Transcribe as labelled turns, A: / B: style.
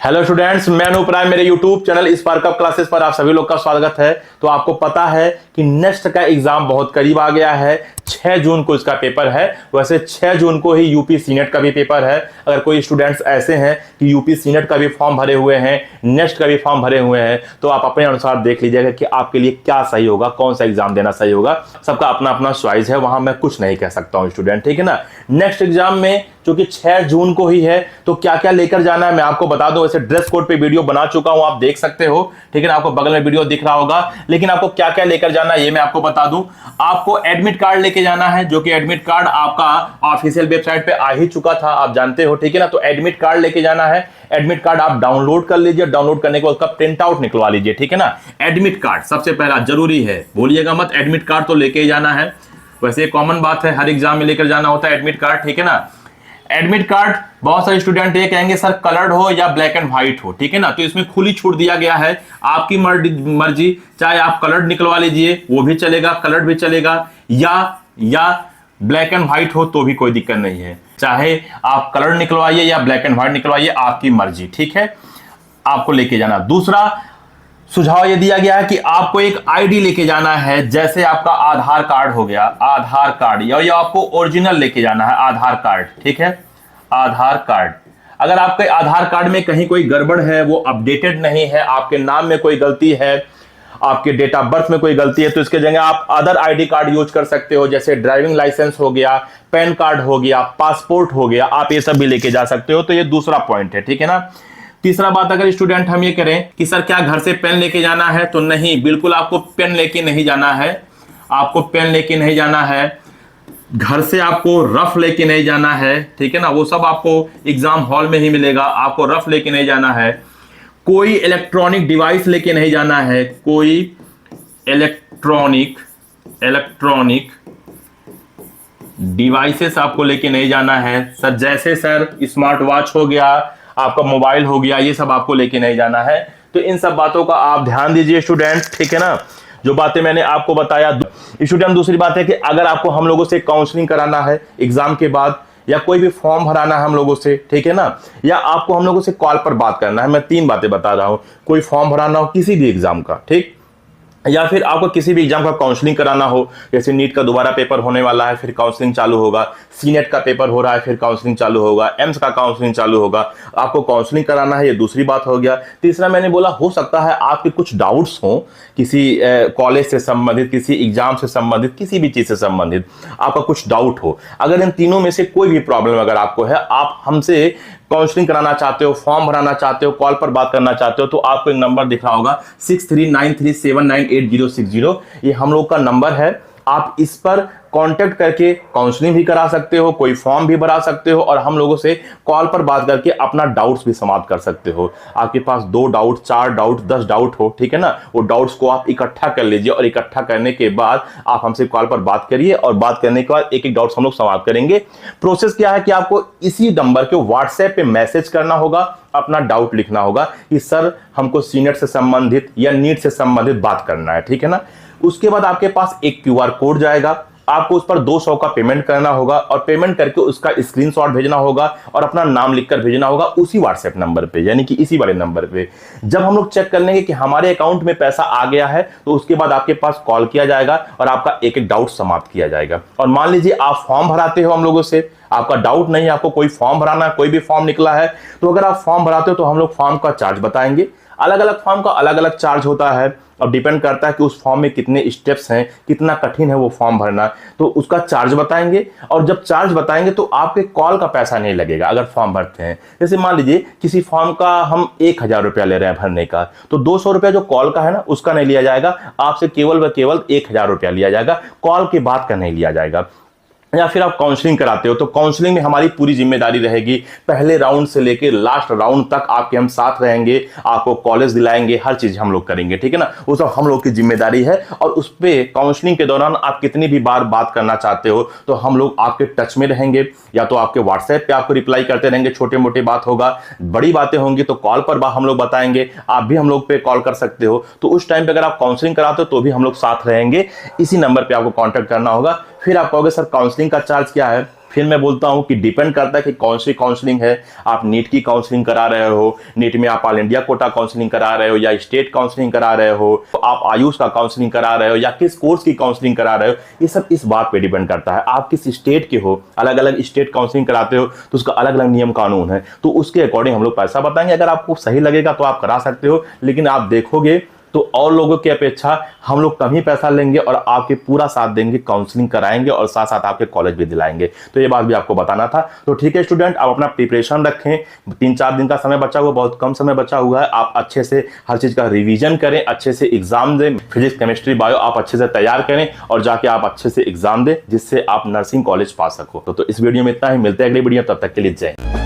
A: Hello students, मैं अनूप राय। मेरे YouTube channel spark up classes पर आप सभी लोग का स्वागत है। तो आपको पता है कि नेक्स्ट का एग्जाम बहुत करीब आ गया है। 6 जून को इसका पेपर है। वैसे 6 जून को ही यूपी सीनेट का भी पेपर है। अगर कोई स्टूडेंट्स ऐसे हैं कि यूपी सीनेट का भी फॉर्म भरे हुए हैं, नेक्स्ट का भी फॉर्म भरे हुए हैं, तो आप अपने अनुसार देख लीजिएगा कि आपके लिए क्या सही होगा, कौन सा एग्जाम देना सही होगा। सबका अपना अपना चॉइस है, वहां मैं कुछ नहीं कह सकता हूं स्टूडेंट, ठीक है ना। नेक्स्ट एग्जाम में जो कि 6 जून को ही है, तो क्या क्या लेकर जाना है मैं आपको बता दूं। वैसे ड्रेस कोड पे वीडियो बना चुका हूं, आप देख सकते हो, ठीक है ना। आपको बगल में वीडियो दिख रहा होगा। लेकिन आपको क्या क्या लेकर जाना है ये मैं आपको बता दूं। आपको एडमिट कार्ड लेके जाना है, जो कि एडमिट कार्ड आपका ऑफिशियल वेबसाइट पे आ ही चुका था, आप जानते हो, ठीक है ना। तो एडमिट कार्ड लेके जाना है। एडमिट कार्ड आप डाउनलोड कर लीजिए। डाउनलोड करने के बाद उसका प्रिंट आउट निकलवा लीजिए, ठीक है ना। एडमिट कार्ड सबसे पहला जरूरी है, भूलिएगा मत, एडमिट कार्ड तो लेके ही जाना है। वैसे कॉमन बात है, हर एग्जाम में लेकर जाना होता है एडमिट कार्ड, ठीक है ना। एडमिट कार्ड बहुत सारे स्टूडेंट ये कहेंगे सर कलर्ड हो या ब्लैक एंड व्हाइट हो, ठीक है ना। तो इसमें खुली छूट दिया गया है, आपकी मर्जी, चाहे आप कलर्ड निकलवा लीजिए वो भी चलेगा, कलर्ड भी चलेगा, या ब्लैक एंड व्हाइट हो तो भी कोई दिक्कत नहीं है। चाहे आप कलर्ड निकलवाइए या ब्लैक एंड व्हाइट निकलवाइए, आपकी मर्जी, ठीक है। आपको लेके जाना। दूसरा सुझाव ये दिया गया है कि आपको एक आईडी लेके जाना है, जैसे आपका आधार कार्ड हो गया, आधार कार्ड, या आपको ओरिजिनल लेके जाना है आधार कार्ड, ठीक है। आधार कार्ड, अगर आपके आधार कार्ड में कहीं कोई गड़बड़ है, वो अपडेटेड नहीं है, आपके नाम में कोई गलती है, आपके डेट ऑफ बर्थ में कोई गलती है, तो इसके जगह आप अदर आईडी कार्ड यूज कर सकते हो, जैसे ड्राइविंग लाइसेंस हो गया, पैन कार्ड हो गया, पासपोर्ट हो गया, आप ये सब भी लेके जा सकते हो। तो ये दूसरा पॉइंट है, ठीक है ना। तीसरा बात, अगर स्टूडेंट हम ये करें कि सर क्या घर से पेन लेके जाना है, तो नहीं, बिल्कुल आपको पेन लेके नहीं जाना है। आपको पेन लेके नहीं जाना है, घर से आपको रफ लेके नहीं जाना है, ठीक है ना। वो सब आपको एग्जाम हॉल में ही मिलेगा, आपको रफ लेके नहीं जाना है। कोई इलेक्ट्रॉनिक डिवाइस लेके नहीं जाना है, कोई इलेक्ट्रॉनिक डिवाइसेस आपको लेके नहीं जाना है सर। जैसे सर स्मार्ट वॉच हो गया, आपका मोबाइल हो गया, ये सब आपको लेके नहीं जाना है। तो इन सब बातों का आप ध्यान दीजिए स्टूडेंट, ठीक है ना, जो बातें मैंने आपको बताया। स्टूडेंट दूसरी बात है कि अगर आपको हम लोगों से काउंसलिंग कराना है एग्जाम के बाद, या कोई भी फॉर्म भराना है हम लोगों से, ठीक है ना, या आपको हम लोगों से कॉल पर बात करना है, मैं 3 बातें बता रहा हूं। कोई फॉर्म भराना हो किसी भी एग्जाम का, ठीक, या फिर आपको किसी भी एग्जाम का काउंसलिंग कराना हो, जैसे नीट का दोबारा पेपर होने वाला है, फिर काउंसलिंग चालू होगा, सीनेट का पेपर हो रहा है, फिर काउंसलिंग चालू होगा, एम्स का काउंसलिंग चालू होगा, आपको काउंसलिंग कराना है, ये दूसरी बात हो गया। तीसरा मैंने बोला, हो सकता है आपके कुछ डाउट्स हो किसी कॉलेज से संबंधित, किसी एग्जाम से संबंधित, किसी भी चीज से संबंधित आपका कुछ डाउट हो। अगर इन तीनों में से कोई भी प्रॉब्लम अगर आपको है, आप हमसे काउंसलिंग कराना चाहते हो, फॉर्म भराना चाहते हो, कॉल पर बात करना चाहते हो, तो आपको एक नंबर दिख रहा होगा 6393798060। ये हम लोग का नंबर है। आप इस पर कांटेक्ट करके काउंसलिंग भी करा सकते हो, कोई फॉर्म भी भरा सकते हो, और हम लोगों से कॉल पर बात करके अपना डाउट्स भी समाप्त कर सकते हो। आपके पास 2 डाउट, 4 डाउट, 10 डाउट हो, ठीक है ना, वो डाउट्स को आप इकट्ठा कर लीजिए, और इकट्ठा करने के बाद आप हमसे कॉल पर बात करिए, और बात करने के बाद एक एक डाउट्स हम लोग समाप्त करेंगे। प्रोसेस क्या है कि आपको इसी नंबर के व्हाट्सएप पे मैसेज करना होगा, अपना डाउट लिखना होगा कि सर हमको सीनेट से संबंधित या नीट से संबंधित बात करना है, ठीक है ना। उसके बाद आपके पास एक QR कोड जाएगा, आपको उस पर 200 का पेमेंट करना होगा, और पेमेंट करके उसका स्क्रीनशॉट भेजना होगा, और अपना नाम लिखकर भेजना होगा उसी व्हाट्सएप नंबर पे, यानी कि इसी वाले नंबर पे। जब हम लोग चेक कर लेंगे कि हमारे अकाउंट में पैसा आ गया है, तो उसके बाद आपके पास कॉल किया जाएगा और आपका एक एक डाउट समाप्त किया जाएगा। और मान लीजिए आप फॉर्म भराते हो हम लोगों से, आपका डाउट नहीं, आपको कोई फॉर्म भराना है, कोई भी फॉर्म निकला है, तो अगर आप फॉर्म भराते हो तो हम लोग फॉर्म का चार्ज बताएंगे। अलग अलग फॉर्म का अलग अलग चार्ज होता है, अब डिपेंड करता है कि उस फॉर्म में कितने स्टेप्स हैं, कितना कठिन है वो फॉर्म भरना, तो उसका चार्ज बताएंगे। और जब चार्ज बताएंगे तो आपके कॉल का पैसा नहीं लगेगा अगर फॉर्म भरते हैं। जैसे मान लीजिए किसी फॉर्म का हम 1000 रुपया ले रहे हैं भरने का, तो 200 रुपया जो कॉल का है ना, उसका नहीं लिया जाएगा, आपसे केवल व केवल 1000 रुपया लिया जाएगा, कॉल के बाद का नहीं लिया जाएगा। या फिर आप काउंसलिंग कराते हो, तो काउंसलिंग में हमारी पूरी जिम्मेदारी रहेगी, पहले राउंड से लेकर लास्ट राउंड तक आपके हम साथ रहेंगे, आपको कॉलेज दिलाएंगे, हर चीज हम लोग करेंगे, ठीक है ना। वो सब हम लोग की जिम्मेदारी है। और उस पे काउंसलिंग के दौरान आप कितनी भी बार बात करना चाहते हो, तो हम लोग आपके टच में रहेंगे, या तो आपके व्हाट्सएप पे आपको रिप्लाई करते रहेंगे, छोटे मोटे बात होगा, बड़ी बातें होंगी तो कॉल पर हम लोग बताएंगे, आप भी हम लोग पे कॉल कर सकते हो। तो उस टाइम पे अगर आप काउंसलिंग कराते हो तो भी हम लोग साथ रहेंगे, इसी नंबर पे आपको कांटेक्ट करना होगा। फिर आप कहोगे सर काउंसलिंग का चार्ज क्या है, फिर मैं बोलता हूं कि डिपेंड करता है कि कौन सी काउंसलिंग है। आप नीट की काउंसलिंग करा रहे हो, नीट में आप ऑल इंडिया कोटा काउंसलिंग करा रहे हो या स्टेट काउंसलिंग करा रहे हो, आप आयुष का काउंसलिंग करा रहे हो या किस कोर्स की काउंसलिंग करा रहे हो, ये सब इस बात पे डिपेंड करता है। आप किस स्टेट के हो, अलग अलग स्टेट काउंसलिंग कराते हो तो उसका अलग अलग नियम कानून है, तो उसके अकॉर्डिंग हम लोग पैसा बताएंगे। अगर आपको सही लगेगा तो आप करा सकते हो, लेकिन आप देखोगे तो और लोगों की अपेक्षा हम लोग कम ही पैसा लेंगे और आपके पूरा साथ देंगे, काउंसलिंग कराएंगे और साथ साथ आपके कॉलेज भी दिलाएंगे। तो ये बात भी आपको बताना था। तो ठीक है स्टूडेंट, आप अपना प्रिपरेशन रखें। 3-4 दिन का समय बचा हुआ, बहुत कम समय बचा हुआ है। आप अच्छे से हर चीज का रिवीजन करें, अच्छे से एग्जाम दें, फिजिक्स केमिस्ट्री बायो आप अच्छे से तैयार करें और जाके आप अच्छे से एग्जाम दें, जिससे आप नर्सिंग कॉलेज पा सको। तो इस वीडियो में इतना ही, मिलते हैं अगली वीडियो, तब तक के लिए जय हिंद।